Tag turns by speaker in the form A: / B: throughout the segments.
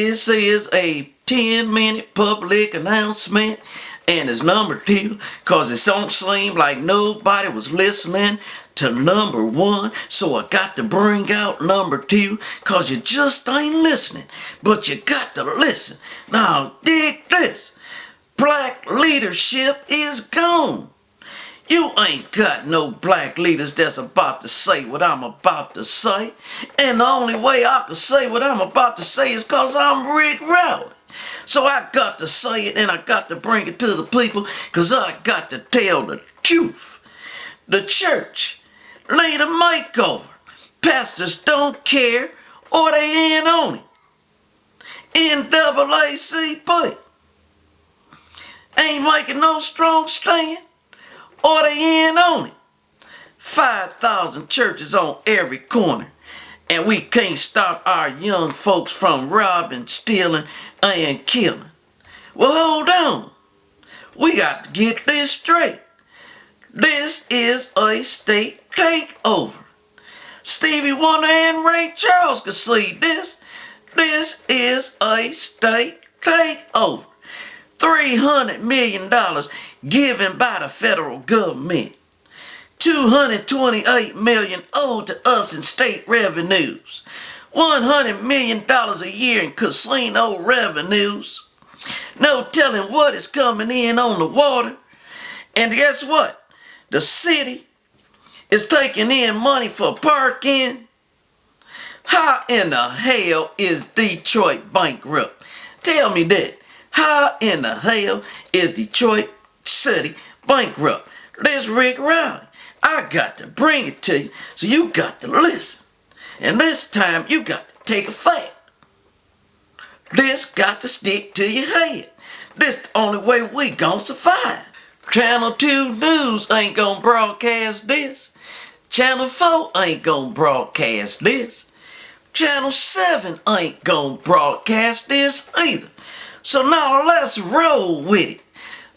A: This is a 10-minute public announcement, and it's number 2 because it don't seem like nobody was listening to number 1, so I got to bring out number 2 because you just ain't listening, but you got to listen. Now dig this, black leadership is gone. You ain't got no black leaders that's about to say what I'm about to say. And the only way I can say what I'm about to say is because I'm Rick Rowdy. So I got to say it and I got to bring it to the people because I got to tell the truth. The church need a makeover. Pastors don't care or they ain't on it. NAACP ain't making no strong stand or they ain't on it. 5,000 churches on every corner, and we can't stop our young folks from robbing, stealing, and killing. Well, hold on. We got to get this straight. This is a state takeover. Stevie Wonder and Ray Charles can see this. This is a state takeover. $300 million given by the federal government. $228 million owed to us in state revenues. $100 million a year in casino revenues. No telling what is coming in on the water. And guess what? The city is taking in money for parking. How in the hell is Detroit bankrupt? Tell me that. How in the hell is Detroit City bankrupt? This Rick Rowdy. I got to bring it to you, so you got to listen. And this time you got to take a fact. This got to stick to your head. This the only way we gon' survive. Channel 2 News ain't gonna broadcast this. Channel 4 ain't gonna broadcast this. Channel 7 ain't gonna broadcast this either. So now let's roll with it.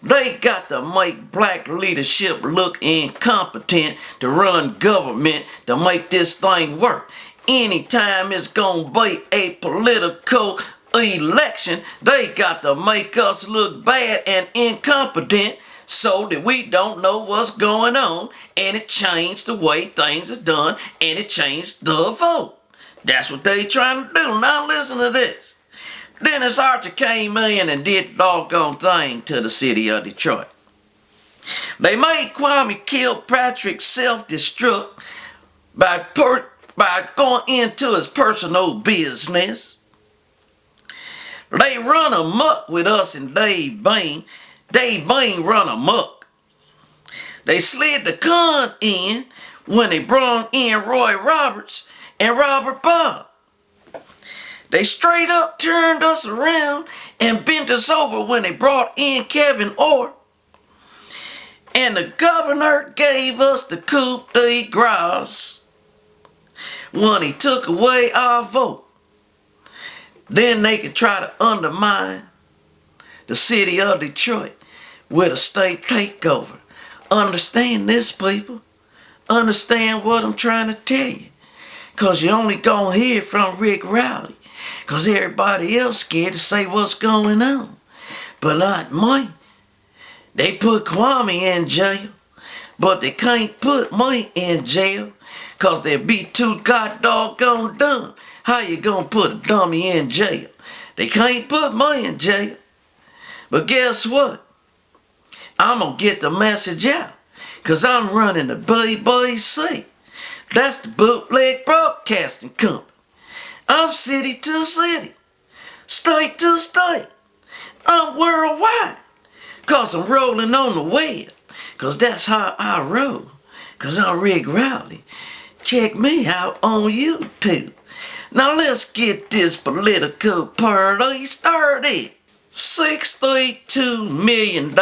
A: They got to make black leadership look incompetent to run government to make this thing work. Anytime it's gonna be a political election, they got to make us look bad and incompetent so that we don't know what's going on, and it changed the way things is done, and it changed the vote. That's what they trying to do. Now listen to this. Dennis Archer came in and did the doggone thing to the city of Detroit. They made Kwame Kilpatrick self-destruct by going into his personal business. They run amok with us and Dave Bain. Dave Bain run amok. They slid the con in when they brought in Roy Roberts and Robert Bob. They straight up turned us around and bent us over when they brought in Kevin Orr. And the governor gave us the coup de grace when he took away our vote. Then they could try to undermine the city of Detroit with a state takeover. Understand this, people. Understand what I'm trying to tell you. Because you only gonna hear from Rick Rowdy. Because everybody else scared to say what's going on. But not me. They put Kwame in jail. But they can't put me in jail. Because they'd be too doggone dumb. How you gonna put a dummy in jail? They can't put me in jail. But guess what? I'm gonna get the message out. Because I'm running the BBC. That's the Bootleg Broadcasting Company. I'm city to city, state to state. I'm worldwide, because I'm rolling on the web, because that's how I roll, because I'm Rick Rowdy. Check me out on YouTube. Now let's get this political party started. $62 million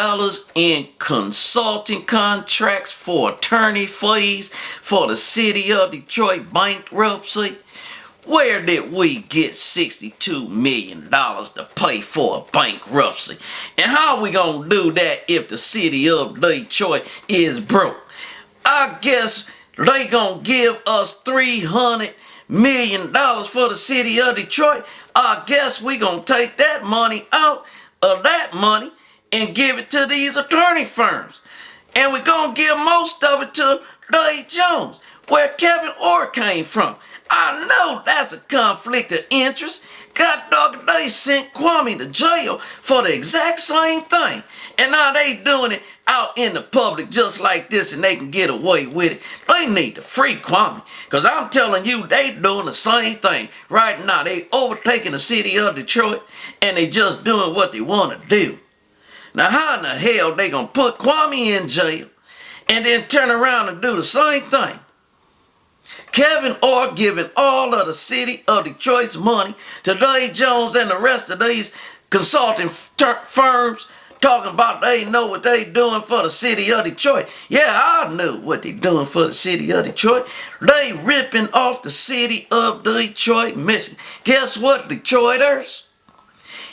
A: in consulting contracts for attorney fees for the city of Detroit bankruptcy. Where did we get $62 million to pay for a bankruptcy? And how are we going to do that if the city of Detroit is broke? I guess they going to give us $300 million for the city of Detroit, I guess we gonna take that money out of that money and give it to these attorney firms. And we're gonna give most of it to Dave Jones, where Kevin Orr came from. I know that's a conflict of interest. God dog, they sent Kwame to jail for the exact same thing. And now they doing it out in the public just like this and they can get away with it. They need to free Kwame. Because I'm telling you, they doing the same thing. Right now, they overtaking the city of Detroit and they just doing what they want to do. Now, how in the hell they gonna put Kwame in jail and then turn around and do the same thing? Kevin Orr giving all of the city of Detroit's money to Dave Jones and the rest of these consulting firms talking about they know what they doing for the city of Detroit. Yeah, I know what they doing for the city of Detroit. They ripping off the city of Detroit, Michigan. Guess what, Detroiters?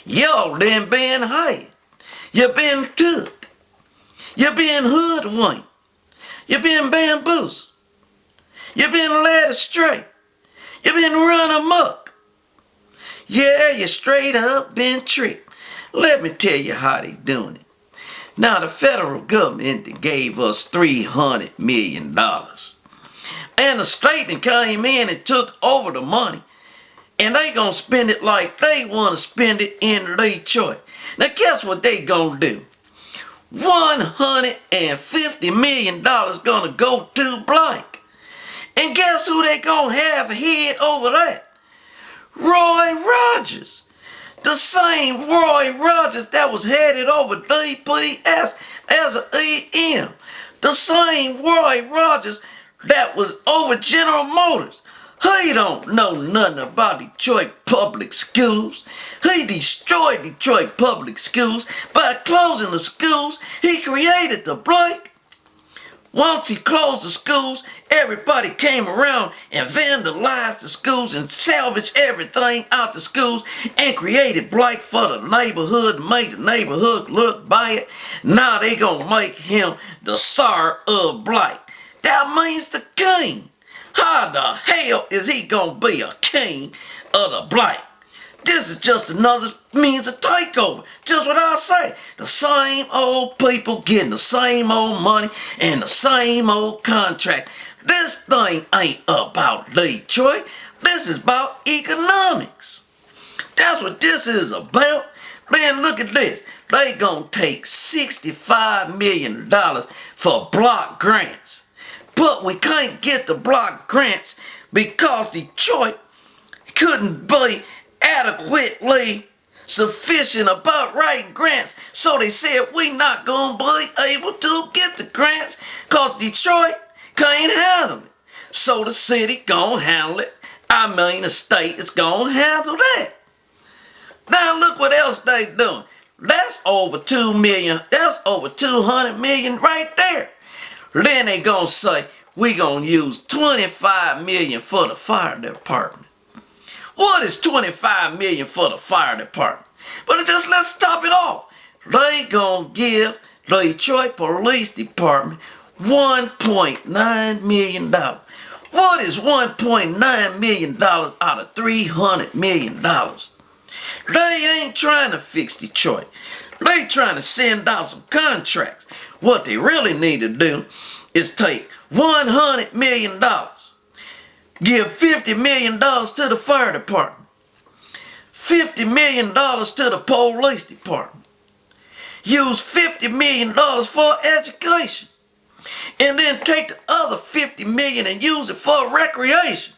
A: Y'all done been hired. You been took. You been hoodwinked. You been bamboozled. You been led astray. You been run amok. Yeah, you straight up been tricked. Let me tell you how they doing it. Now, the federal government gave us $300 million. And the state came in and took over the money. And they gonna spend it like they want to spend it in Detroit. Now, guess what they gonna do? $150 million gonna go to Blake. And guess who they gonna have head over that? Roy Rogers. The same Roy Rogers that was headed over DPS as an EM. The same Roy Rogers that was over General Motors. He don't know nothing about Detroit public schools. He destroyed Detroit public schools by closing the schools he created the Blake. Once he closed the schools, everybody came around and vandalized the schools and salvaged everything out the schools and created Blake for the neighborhood, made the neighborhood look bad. Now they gonna make him the Tsar of Blake. That means the king. How the hell is he gonna be a king of the Blake? This is just another means of takeover. Just what I say. The same old people getting the same old money and the same old contract. This thing ain't about Detroit. This is about economics. That's what this is about. Man, look at this. They gonna take $65 million for block grants. But we can't get the block grants because Detroit couldn't be adequately sufficient about writing grants. So they said we not gonna be able to get the grants because Detroit can't handle it. So the city gonna handle it. I mean the state is gonna handle that. Now look what else they doing. That's over 2 million. That's over 200 million right there. Then they gonna say we gonna use 25 million for the fire department. What is 25 million for the fire department? But just let's top it off. They gonna give the Detroit Police Department $1.9 million. What is $1.9 million out of $300 million? They ain't trying to fix Detroit. They trying to send out some contracts. What they really need to do is take $100 million. Give $50 million to the fire department. $50 million to the police department. Use $50 million for education. And then take the other $50 million and use it for recreation.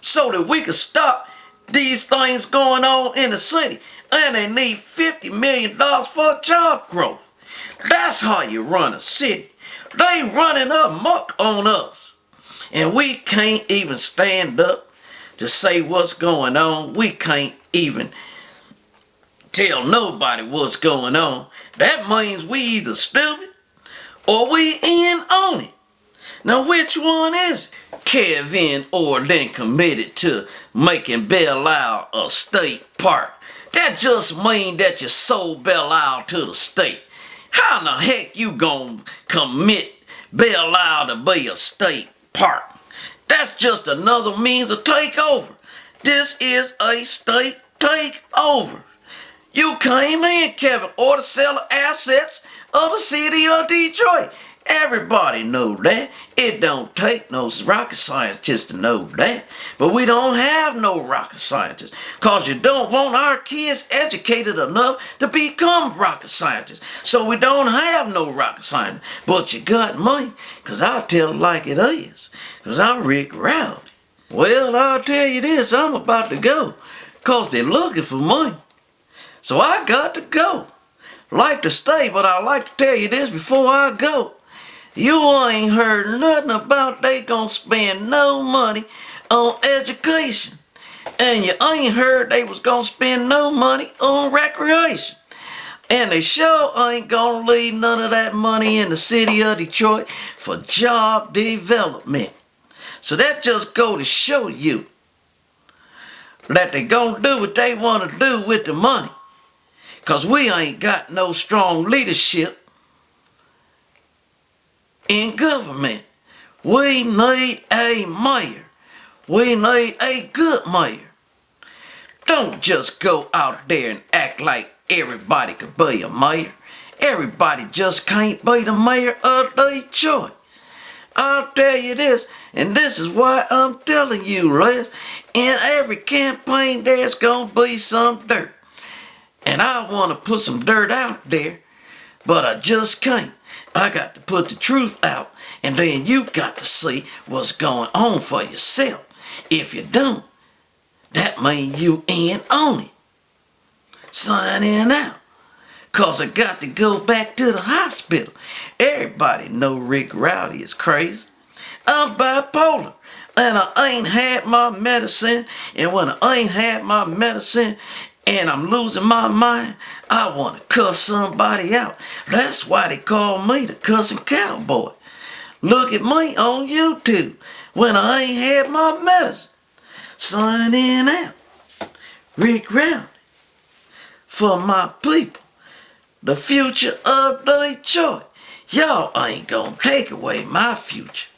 A: So that we can stop these things going on in the city. And they need $50 million for job growth. That's how you run a city. They running amok on us. And we can't even stand up to say what's going on. We can't even tell nobody what's going on. That means we either stupid or we in on it. Now which one is it? Kevin Orr then committed to making Belle Isle a state park. That just means that you sold Belle Isle to the state. How in the heck you gonna commit Belle Isle to be a state park? That's just another means of takeover. This is a state takeover. You came in, Kevin, or to sell the assets of the city of Detroit. Everybody know that. It don't take no rocket scientists to know that. But we don't have no rocket scientists, cause you don't want our kids educated enough to become rocket scientists. So we don't have no rocket scientists. But you got money, cause I'll tell it like it is. Cause I'm Rick Rowdy. Well, I'll tell you this, I'm about to go, cause they're looking for money. So I got to go. Like to stay, but I like to tell you this before I go. You ain't heard nothing about they gonna spend no money on education. And you ain't heard they was gonna spend no money on recreation. And they sure ain't gonna leave none of that money in the city of Detroit for job development. So that just go to show you that they gonna do what they wanna do with the money. Cause we ain't got no strong leadership in government. We need a mayor. We need a good mayor. Don't just go out there and act like everybody could be a mayor. Everybody just can't be the mayor of Detroit. I'll tell you this, and this is why I'm telling you, Les. In every campaign there's gonna be some dirt. And I want to put some dirt out there, but I just can't. I got to put the truth out, and then you got to see what's going on for yourself. If you don't, that means you in on it. Sign in out. Cause I got to go back to the hospital. Everybody know Rick Rowdy is crazy. I'm bipolar, and I ain't had my medicine, and when I ain't had my medicine, and I'm losing my mind, I want to cuss somebody out. That's why they call me the cussing cowboy. Look at me on YouTube when I ain't had my medicine. Signing out. Rick Rowdy. For my people. The future of Detroit. Y'all ain't gonna take away my future.